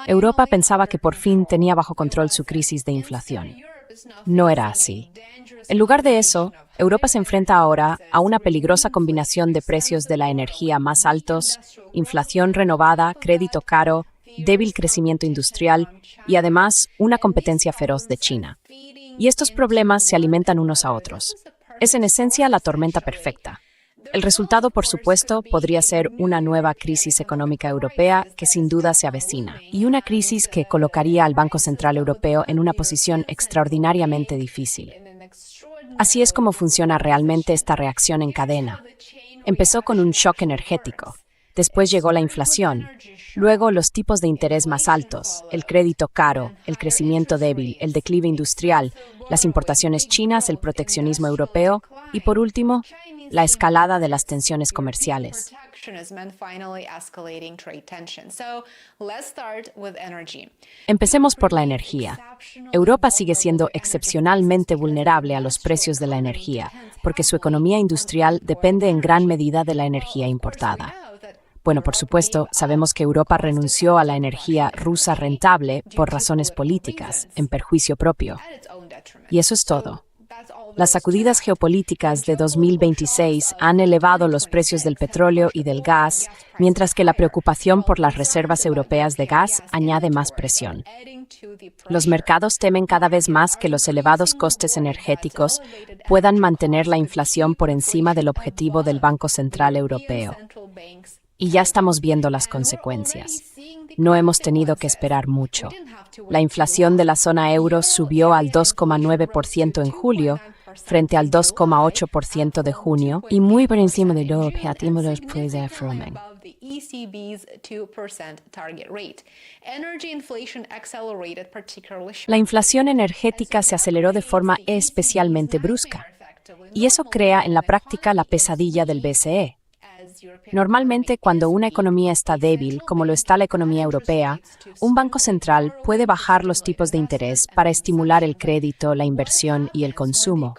Europa pensaba que por fin tenía bajo control su crisis de inflación. No era así. En lugar de eso, Europa se enfrenta ahora a una peligrosa combinación de precios de la energía más altos, inflación renovada, crédito caro, débil crecimiento industrial y además una competencia feroz de China. Y estos problemas se alimentan unos a otros. Es en esencia la tormenta perfecta. El resultado, por supuesto, podría ser una nueva crisis económica europea que sin duda se avecina, y una crisis que colocaría al Banco Central Europeo en una posición extraordinariamente difícil. Así es como funciona realmente esta reacción en cadena. Empezó con un shock energético, después llegó la inflación, luego los tipos de interés más altos, el crédito caro, el crecimiento débil, el declive industrial, las importaciones chinas, el proteccionismo europeo y, por último, la escalada de las tensiones comerciales. Empecemos por la energía. Europa sigue siendo excepcionalmente vulnerable a los precios de la energía, porque su economía industrial depende en gran medida de la energía importada. Bueno, por supuesto, sabemos que Europa renunció a la energía rusa rentable por razones políticas, en perjuicio propio. Y eso es todo. Las sacudidas geopolíticas de 2026 han elevado los precios del petróleo y del gas, mientras que la preocupación por las reservas europeas de gas añade más presión. Los mercados temen cada vez más que los elevados costes energéticos puedan mantener la inflación por encima del objetivo del Banco Central Europeo. Y ya estamos viendo las consecuencias. No hemos tenido que esperar mucho. La inflación de la zona euro subió al 2,9% en julio, frente al 2,8% de junio, y muy por encima de lo objetivo de los precios de Fromen. La inflación energética se aceleró de forma especialmente brusca, y eso crea en la práctica la pesadilla del BCE. Normalmente, cuando una economía está débil, como lo está la economía europea, un banco central puede bajar los tipos de interés para estimular el crédito, la inversión y el consumo.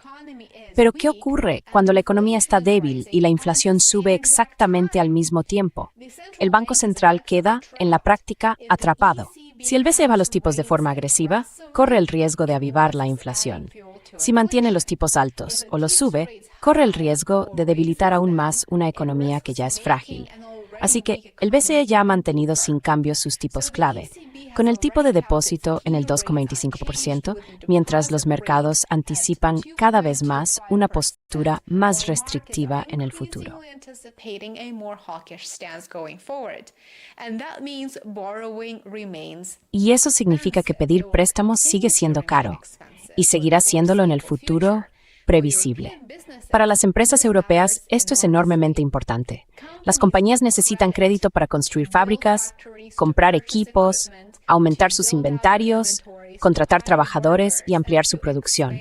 Pero, ¿qué ocurre cuando la economía está débil y la inflación sube exactamente al mismo tiempo? El Banco Central queda, en la práctica, atrapado. Si el BCE baja los tipos de forma agresiva, corre el riesgo de avivar la inflación. Si mantiene los tipos altos o los sube, corre el riesgo de debilitar aún más una economía que ya es frágil. Así que el BCE ya ha mantenido sin cambios sus tipos clave, con el tipo de depósito en el 2,25%, mientras los mercados anticipan cada vez más una postura más restrictiva en el futuro. Y eso significa que pedir préstamos sigue siendo caro, y seguirá siéndolo en el futuro previsible. Para las empresas europeas, esto es enormemente importante. Las compañías necesitan crédito para construir fábricas, comprar equipos, aumentar sus inventarios, contratar trabajadores y ampliar su producción.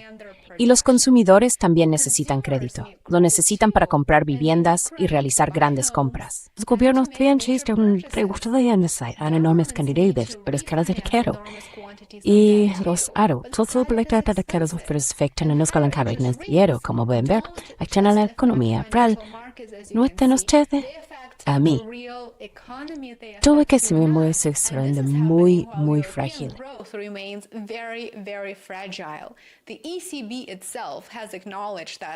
Y los consumidores también necesitan crédito. Lo necesitan para comprar viviendas y realizar grandes compras. Los gobiernos tienen enormes cantidades, pero es caro de dinero. Y los todos los proyectos de carros afectan a nuestra financiero, como pueden ver, afectan a la economía real. ¿No están ustedes? A mí. Todo que se me mueve se rende muy, muy frágil.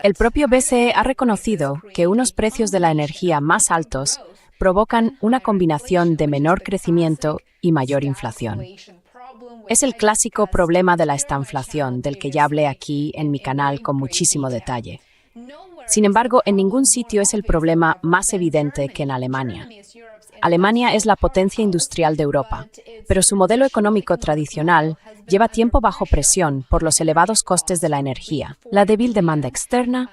El propio BCE ha reconocido que unos precios de la energía más altos provocan una combinación de menor crecimiento y mayor inflación. Es el clásico problema de la estanflación, del que ya hablé aquí en mi canal con muchísimo detalle. Sin embargo, en ningún sitio es el problema más evidente que en Alemania. Alemania es la potencia industrial de Europa, pero su modelo económico tradicional lleva tiempo bajo presión por los elevados costes de la energía, la débil demanda externa,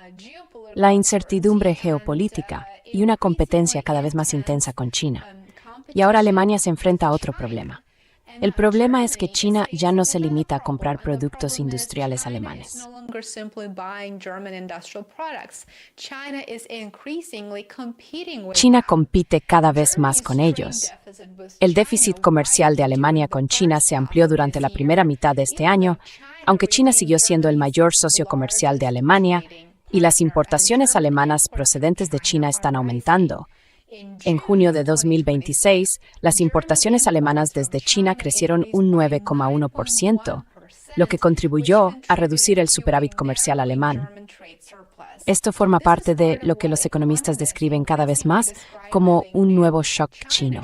la incertidumbre geopolítica y una competencia cada vez más intensa con China. Y ahora Alemania se enfrenta a otro problema. El problema es que China ya no se limita a comprar productos industriales alemanes. China compite cada vez más con ellos. El déficit comercial de Alemania con China se amplió durante la primera mitad de este año, aunque China siguió siendo el mayor socio comercial de Alemania, y las importaciones alemanas procedentes de China están aumentando, En junio de 2026, las importaciones alemanas desde China crecieron un 9,1%, lo que contribuyó a reducir el superávit comercial alemán. Esto forma parte de lo que los economistas describen cada vez más como un nuevo shock chino.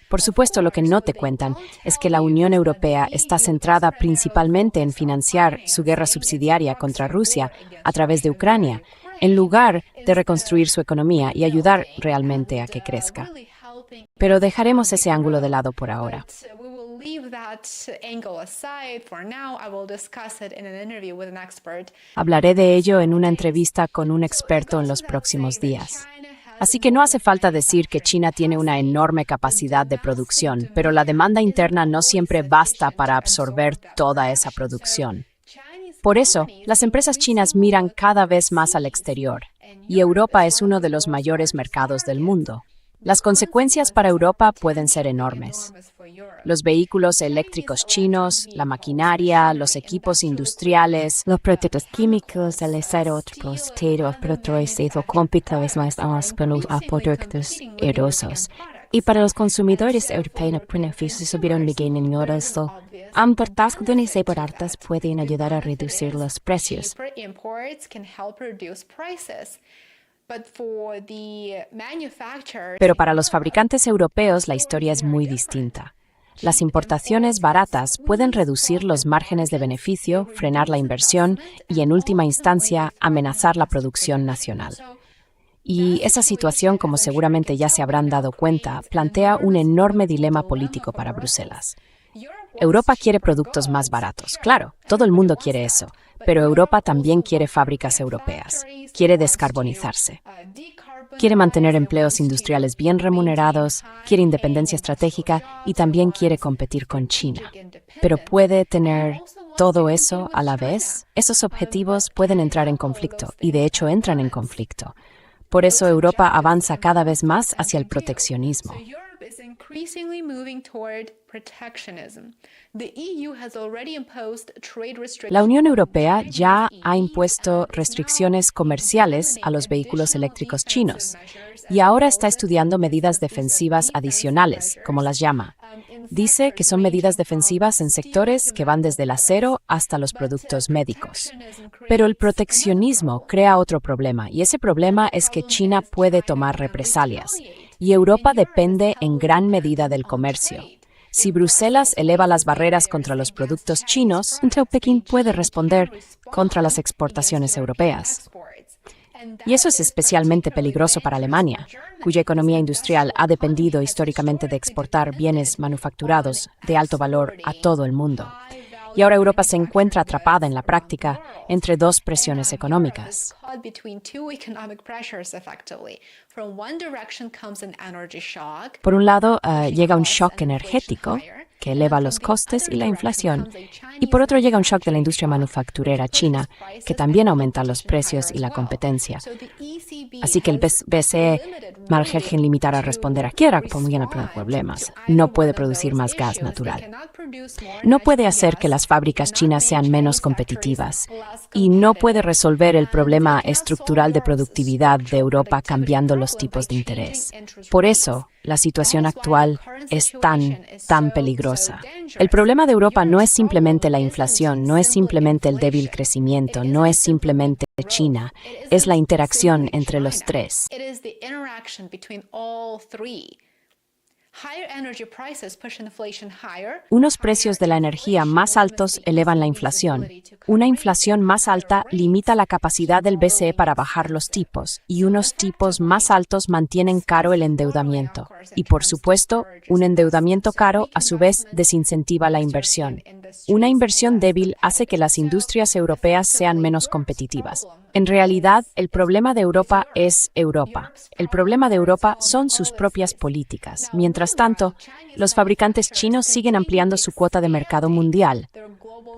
Por supuesto, lo que no te cuentan es que la Unión Europea está centrada principalmente en financiar su guerra subsidiaria contra Rusia a través de Ucrania, en lugar de reconstruir su economía y ayudar realmente a que crezca. Pero dejaremos ese ángulo de lado por ahora. Hablaré de ello en una entrevista con un experto en los próximos días. Así que no hace falta decir que China tiene una enorme capacidad de producción, pero la demanda interna no siempre basta para absorber toda esa producción. Por eso, las empresas chinas miran cada vez más al exterior, y Europa es uno de los mayores mercados del mundo. Las consecuencias para Europa pueden ser enormes. Los vehículos eléctricos chinos, la maquinaria, los equipos industriales, los productos químicos, el acero, petróleo, compiten más con los productos rusos. Y para los consumidores europeos, los beneficios subieron millones. Importaciones separadas pueden ayudar a reducir los precios. Pero para los fabricantes europeos la historia es muy distinta. Las importaciones baratas pueden reducir los márgenes de beneficio, frenar la inversión y, en última instancia, amenazar la producción nacional. Y esa situación, como seguramente ya se habrán dado cuenta, plantea un enorme dilema político para Bruselas. Europa quiere productos más baratos, claro, todo el mundo quiere eso, pero Europa también quiere fábricas europeas, quiere descarbonizarse. Quiere mantener empleos industriales bien remunerados, quiere independencia estratégica y también quiere competir con China. Pero ¿puede tener todo eso a la vez? Esos objetivos pueden entrar en conflicto y de hecho entran en conflicto. Por eso Europa avanza cada vez más hacia el proteccionismo. La Unión Europea ya ha impuesto restricciones comerciales a los vehículos eléctricos chinos y ahora está estudiando medidas defensivas adicionales, como las llama. Dice que son medidas defensivas en sectores que van desde el acero hasta los productos médicos. Pero el proteccionismo crea otro problema, y ese problema es que China puede tomar represalias, y Europa depende en gran medida del comercio. Si Bruselas eleva las barreras contra los productos chinos, entonces Pekín puede responder contra las exportaciones europeas. Y eso es especialmente peligroso para Alemania, cuya economía industrial ha dependido históricamente de exportar bienes manufacturados de alto valor a todo el mundo. Y ahora Europa se encuentra atrapada en la práctica entre dos presiones económicas. Por un lado, llega un shock energético que eleva los costes y la inflación. Y por otro llega un shock de la industria manufacturera china, que también aumenta los precios y la competencia. Así que el BCE margen limitar a responder a quiera poniendo problemas. No puede producir más gas natural. No puede hacer que las fábricas chinas sean menos competitivas. Y no puede resolver el problema estructural de productividad de Europa cambiando los tipos de interés. Por eso, la situación actual es tan peligrosa. El problema de Europa no es simplemente la inflación, no es simplemente el débil crecimiento, no es simplemente China, es la interacción entre los tres. Unos precios de la energía más altos elevan la inflación. Una inflación más alta limita la capacidad del BCE para bajar los tipos, y unos tipos más altos mantienen caro el endeudamiento. Y por supuesto, un endeudamiento caro a su vez desincentiva la inversión. Una inversión débil hace que las industrias europeas sean menos competitivas. En realidad, el problema de Europa es Europa. El problema de Europa son sus propias políticas. Mientras tanto, los fabricantes chinos siguen ampliando su cuota de mercado mundial.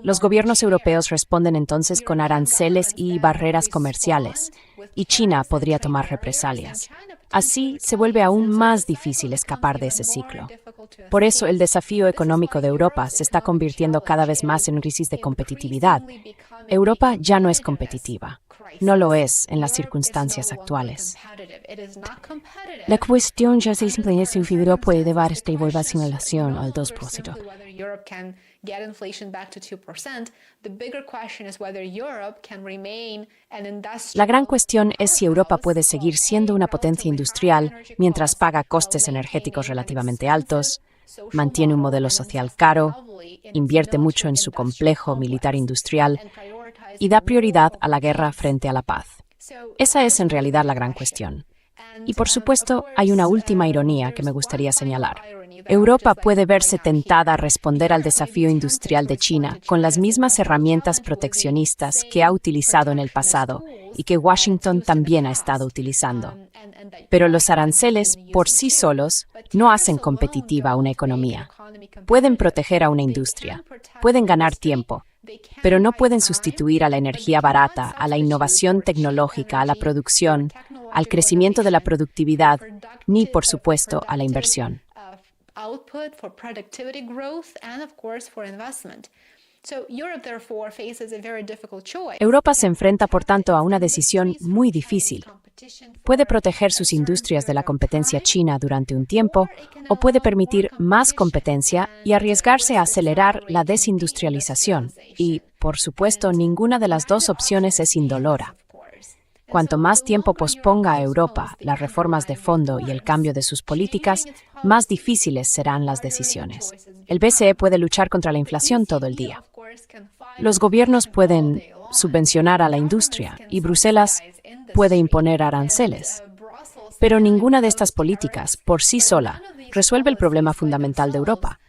Los gobiernos europeos responden entonces con aranceles y barreras comerciales, y China podría tomar represalias. Así se vuelve aún más difícil escapar de ese ciclo. Por eso el desafío económico de Europa se está convirtiendo cada vez más en una crisis de competitividad. Europa ya no es competitiva. No lo es en las circunstancias actuales. La cuestión ya se simple es si Europa puede llevar esta inflación al 2%. La gran cuestión es si Europa puede seguir siendo una potencia industrial mientras paga costes energéticos relativamente altos, mantiene un modelo social caro, invierte mucho en su complejo militar industrial y da prioridad a la guerra frente a la paz. Esa es en realidad la gran cuestión. Y por supuesto, hay una última ironía que me gustaría señalar. Europa puede verse tentada a responder al desafío industrial de China con las mismas herramientas proteccionistas que ha utilizado en el pasado y que Washington también ha estado utilizando. Pero los aranceles, por sí solos, no hacen competitiva a una economía. Pueden proteger a una industria, pueden ganar tiempo, pero no pueden sustituir a la energía barata, a la innovación tecnológica, a la producción, al crecimiento de la productividad, ni, por supuesto, a la inversión. Europa se enfrenta, por tanto, a una decisión muy difícil. Puede proteger sus industrias de la competencia china durante un tiempo o puede permitir más competencia y arriesgarse a acelerar la desindustrialización. Y, por supuesto, ninguna de las dos opciones es indolora. Cuanto más tiempo posponga a Europa las reformas de fondo y el cambio de sus políticas, más difíciles serán las decisiones. El BCE puede luchar contra la inflación todo el día. Los gobiernos pueden subvencionar a la industria y Bruselas puede imponer aranceles. Pero ninguna de estas políticas, por sí sola, resuelve el problema fundamental de Europa.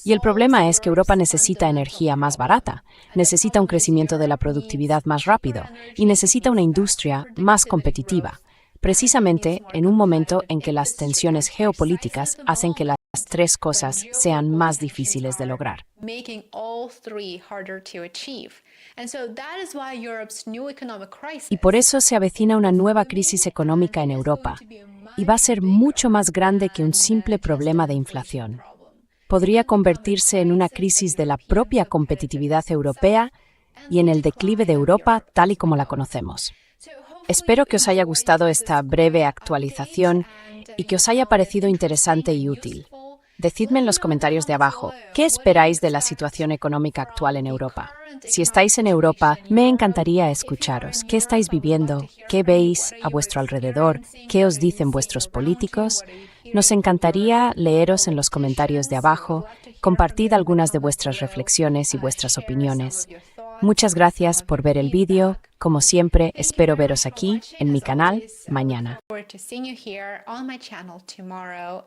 Y el problema es que Europa necesita energía más barata, necesita un crecimiento de la productividad más rápido y necesita una industria más competitiva, precisamente en un momento en que las tensiones geopolíticas hacen que las tres cosas sean más difíciles de lograr. Y por eso se avecina una nueva crisis económica en Europa, y va a ser mucho más grande que un simple problema de inflación. Podría convertirse en una crisis de la propia competitividad europea y en el declive de Europa tal y como la conocemos. Espero que os haya gustado esta breve actualización y que os haya parecido interesante y útil. Decidme en los comentarios de abajo, ¿qué esperáis de la situación económica actual en Europa? Si estáis en Europa, me encantaría escucharos. ¿Qué estáis viviendo? ¿Qué veis a vuestro alrededor? ¿Qué os dicen vuestros políticos? Nos encantaría leeros en los comentarios de abajo. Compartid algunas de vuestras reflexiones y vuestras opiniones. Muchas gracias por ver el vídeo. Como siempre, espero veros aquí, en mi canal, mañana.